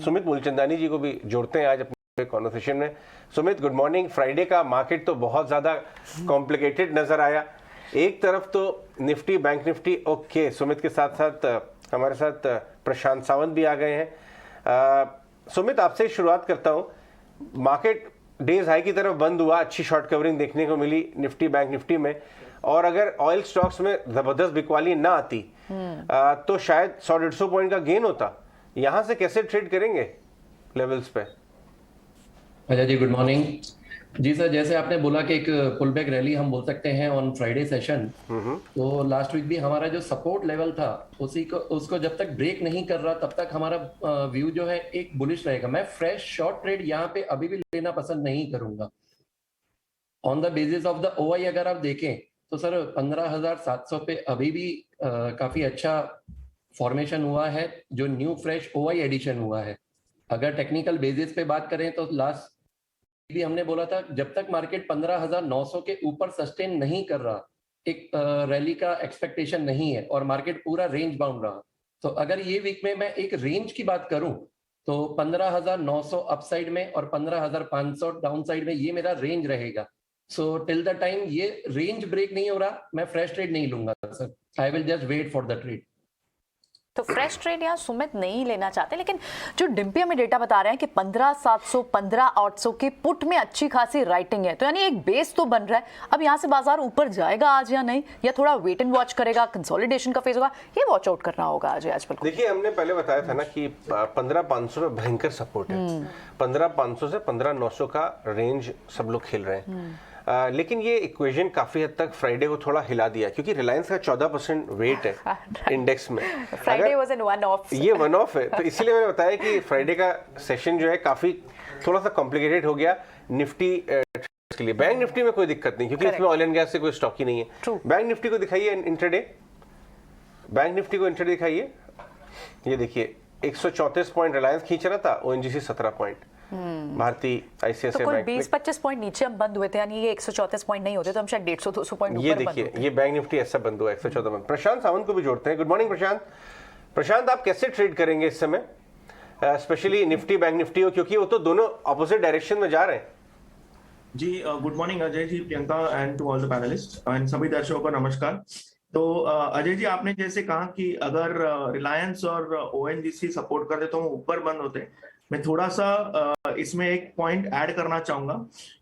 सुमित मूलचंदानी जी को भी जोड़ते हैं आज अपने कॉन्वर्सेशन में। Sumit, good morning. फ्राइडे का मार्केट तो बहुत ज़्यादा कॉम्प्लिकेटेड नज़र आया। एक तरफ तो Nifty, bank Nifty okay, Sumit के साथ साथ हमारे साथ प्रशांत सावंत भी आ गए हैं। सुमित, आपसे शुरुआत करता हूँ। मार्केट डेज हाई की तरफ बंद हुआ, अच्छी शॉर्ट कवरिंग देखने को मिली निफ्टी बैंक निफ्टी में, और अगर ऑयल स्टॉक्स में जबरदस्त बिकवाली ना आती तो शायद 100-150 पॉइंट का गेन होता। यहां से कैसे ट्रेड करेंगे लेवल्स पे? अजय जी, गुड मॉर्निंग जी। सर, जैसे आपने बोला कि एक पुल बैक रैली हम बोल सकते हैं ऑन फ्राइडे सेशन, तो लास्ट वीक भी हमारा जो सपोर्ट लेवल था उसको जब तक ब्रेक नहीं कर रहा तब तक हमारा व्यू जो है एक बुलिश रहेगा। मैं फ्रेश शॉर्ट ट्रेड यहाँ पे अभी भी लेना पसंद नहीं करूंगा। On the basis of the OI अगर आप देखें तो सर 15,700 पे अभी भी काफी अच्छा फॉर्मेशन हुआ है, जो न्यू फ्रेश ओआई एडिशन हुआ है। अगर टेक्निकल बेसिस पे बात करें तो लास्ट भी हमने बोला था जब तक मार्केट 15,900 के ऊपर सस्टेन नहीं कर रहा, एक रैली का एक्सपेक्टेशन नहीं है और मार्केट पूरा रेंज बाउंड रहा। तो अगर ये वीक में मैं एक रेंज की बात करूं तो 15,900 अपसाइड में और 15,500 डाउन साइड में, ये मेरा रेंज रहेगा। सो टिल द टाइम ये रेंज ब्रेक नहीं हो रहा, मैं फ्रेश ट्रेड नहीं लूंगा sir. I will just wait for the trade. तो फ्रेश ट्रेड यहाँ सुमित नहीं लेना चाहते, लेकिन जो डिम्पी हमें डेटा बता रहे हैं कि 15,700 15,800 के पुट में अच्छी खासी राइटिंग है, तो यानी एक बेस तो बन रहा है। अब यहाँ से बाजार ऊपर जाएगा आज या नहीं, या थोड़ा वेट एंड वॉच करेगा, कंसोलिडेशन का फेज होगा, ये वॉच आउट करना होगा आज बिल्कुल। देखिए, हमने पहले बताया था ना कि 15,500 में भयंकर सपोर्ट है। 15,500 से 15,900 का रेंज सब लोग खेल रहे हैं। लेकिन ये इक्वेशन काफी हद तक फ्राइडे को थोड़ा हिला दिया, क्योंकि रिलायंस का 14% वेट है इंडेक्स में। Friday was an one of, ये वन ऑफ है, तो इसीलिए मैंने बताया कि फ्राइडे का सेशन जो है काफी थोड़ा सा कॉम्प्लिकेटेड हो गया निफ्टी के लिए। बैंक निफ्टी में कोई दिक्कत नहीं, क्योंकि इसमें ऑयल एंड गैस से कोई स्टॉक ही नहीं है। बैंक निफ्टी को दिखाइए इंट्राडे, बैंक निफ्टी को इंट्राडे दिखाइए। ये देखिए 134 पॉइंट रिलायंस खींच रहा था, ओएनजीसी 17 पॉइंट, भारतीय आईसीआईसीआई बैंक 20-25 पॉइंट नीचे हम बंद हुए थे, यानी ये 134 पॉइंट नहीं होते तो हम शायद 150-200 पॉइंट ऊपर बंद होते। ये देखिए, ये बैंक निफ्टी ऐसा बंद हुआ 114 पॉइंट। प्रशांत सावंत को भी जोड़ते हैं। गुड मॉर्निंग प्रशांत। प्रशांत, आप कैसे ट्रेड करेंगे इस समय, स्पेशली निफ्टी बैंक निफ्टी हो, क्योंकि वो तो दोनों ऑपोजिट डायरेक्शन में जा रहे हैं? जी, good morning Ajay ji, Priyanka and to all the panelist and सभी दर्शकों को नमस्कार। तो अजय जी, आपने जैसे कहा कि अगर रिलायंस और ओएनजीसी सपोर्ट कर दे तो हम ऊपर बंद होते। मैं थोड़ा सा इसमें एक पॉइंट ऐड करना चाहूंगा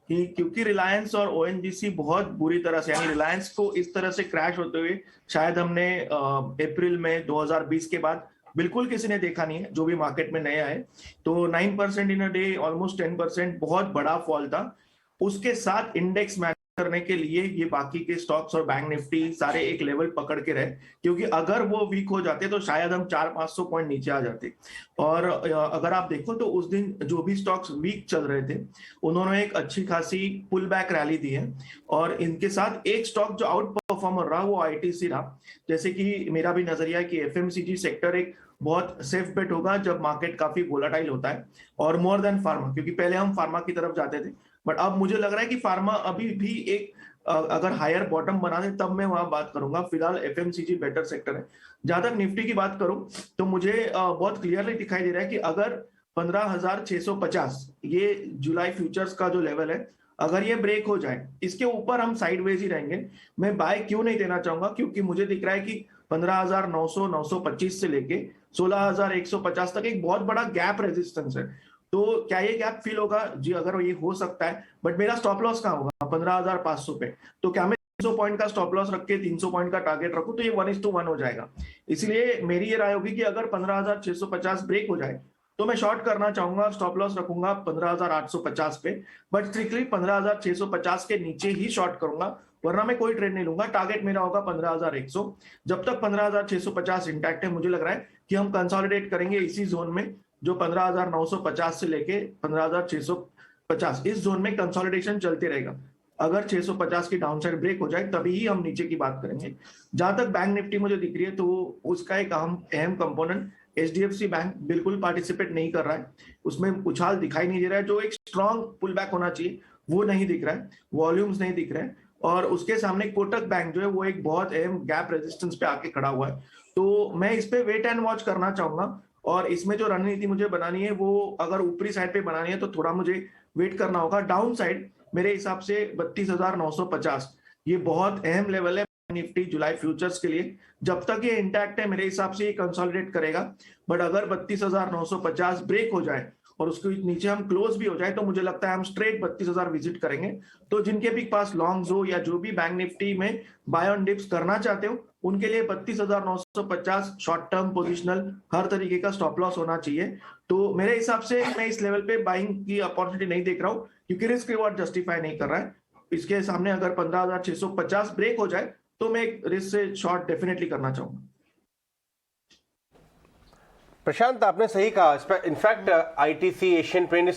कि क्योंकि रिलायंस और ओएनजीसी बहुत बुरी तरह से, यानी रिलायंस को इस तरह से क्रैश होते हुए शायद हमने अप्रैल में 2020 के बाद बिल्कुल किसी ने देखा नहीं है, जो भी मार्केट में नया है। तो 9% इन अ डे, ऑलमोस्ट 10% बहुत बड़ा फॉल था। उसके साथ इंडेक्स मैच करने के लिए ये बाकी के स्टॉक्स और बैंक निफ्टी सारे एक लेवल पकड़ के रहे, क्योंकि अगर वो वीक हो जाते तो शायद हम 400-500 पॉइंट नीचे आ जाते। और अगर आप देखो तो उस दिन जो भी स्टॉक्स वीक चल रहे थे उन्होंने एक अच्छी खासी पुल बैक रैली दी है, और इनके साथ एक स्टॉक जो आउट परफॉर्मर रहा वो आईटीसी रहा। जैसे कि मेरा भी नजरिया है कि एफएमसीजी सेक्टर एक बहुत सेफ बेट होगा जब मार्केट काफी वोलाटाइल होता है, और मोर देन फार्मा, क्योंकि पहले हम फार्मा की तरफ जाते थे, बट अब मुझे लग रहा है कि फार्मा अभी भी एक अगर हायर बॉटम बना दे तब मैं वहां बात करूंगा। फिलहाल एफएमसीजी बेटर सेक्टर है। जहां तक निफ्टी की बात करूं तो मुझे बहुत क्लियरली दिखाई दे रहा है कि अगर 15,650 ये जुलाई फ्यूचर्स का जो लेवल है, अगर ये ब्रेक हो जाए, इसके ऊपर हम साइडवेज ही रहेंगे। मैं बाय क्यों नहीं देना चाहूंगा, क्योंकि मुझे दिख रहा है कि 15,900 925 से लेके 16,150 तक एक बहुत बड़ा गैप रेजिस्टेंस है। तो क्या ये गैप फिल होगा? जी, अगर ये हो सकता है, बट मेरा स्टॉप लॉस कहाँ होगा? 15,500 पे। तो क्या मैं 300 पॉइंट का स्टॉप लॉस रख के 300 पॉइंट का टारगेट रखूं तो ये 1:1 हो जाएगा। इसलिए मेरी ये राय होगी कि अगर 15,650 ब्रेक हो जाए तो मैं शॉर्ट करना चाहूंगा, स्टॉप लॉस रखूंगा 15,850 पे, बट स्ट्रिक्टली 15,650 के नीचे ही शॉर्ट करूंगा, वरना मैं कोई ट्रेड नहीं लूंगा। टारगेट मेरा होगा 15,100। जब तक 15,650 इंटैक्ट है, मुझे लग रहा है कि हम कंसोलिडेट करेंगे इसी जोन में, जो 15,950 से लेके 15,650, इस जोन में कंसोलिडेशन चलते रहेगा। अगर 650 की डाउनसाइड ब्रेक हो जाए तभी ही हम नीचे की बात करेंगे। जहां तक बैंक निफ्टी मुझे दिख रही है तो उसका एक अहम कंपोनेंट एचडीएफसी बैंक बिल्कुल पार्टिसिपेट नहीं कर रहा है, उसमें उछाल दिखाई नहीं दे रहा है। जो एक स्ट्रॉन्ग पुल बैक होना चाहिए वो नहीं दिख रहा है, वॉल्यूम्स नहीं दिख रहे हैं, और उसके सामने कोटक बैंक जो है वो एक बहुत अहम गैप रेजिस्टेंस पे आके खड़ा हुआ है। तो मैं इस पे वेट एंड वॉच करना चाहूंगा, और इसमें जो रणनीति मुझे बनानी है वो अगर ऊपरी साइड पे बनानी है तो थोड़ा मुझे वेट करना होगा। डाउन साइड मेरे हिसाब से 32,950 ये बहुत अहम लेवल है निफ्टी जुलाई फ्यूचर्स के लिए। जब तक ये इंटैक्ट है मेरे हिसाब से ये कंसोलिडेट करेगा, बट अगर 32,950 ब्रेक हो जाए और उसके नीचे हम क्लोज भी हो जाए तो मुझे लगता है हम स्ट्रेट 32,000 विजिट करेंगे। तो जिनके भी पास लॉन्ग्स हो या जो भी बैंक निफ्टी में बाय ऑन डिप्स करना चाहते हो उनके लिए 32,950 शॉर्ट टर्म पोजिशनल हर तरीके का स्टॉप लॉस होना चाहिए। तो मेरे हिसाब से मैं इस लेवल पे बाइंग की अपॉर्चुनिटी नहीं देख रहा हूँ क्योंकि रिस्क रिवॉर्ड जस्टिफाई नहीं कर रहा है। इसके सामने अगर 15,650 ब्रेक हो जाए तो मैं एक रिस्क से शॉर्ट डेफिनेटली करना चाहूंगा। प्रशांत, आपने सही कहा। In fact ITC, Asian paint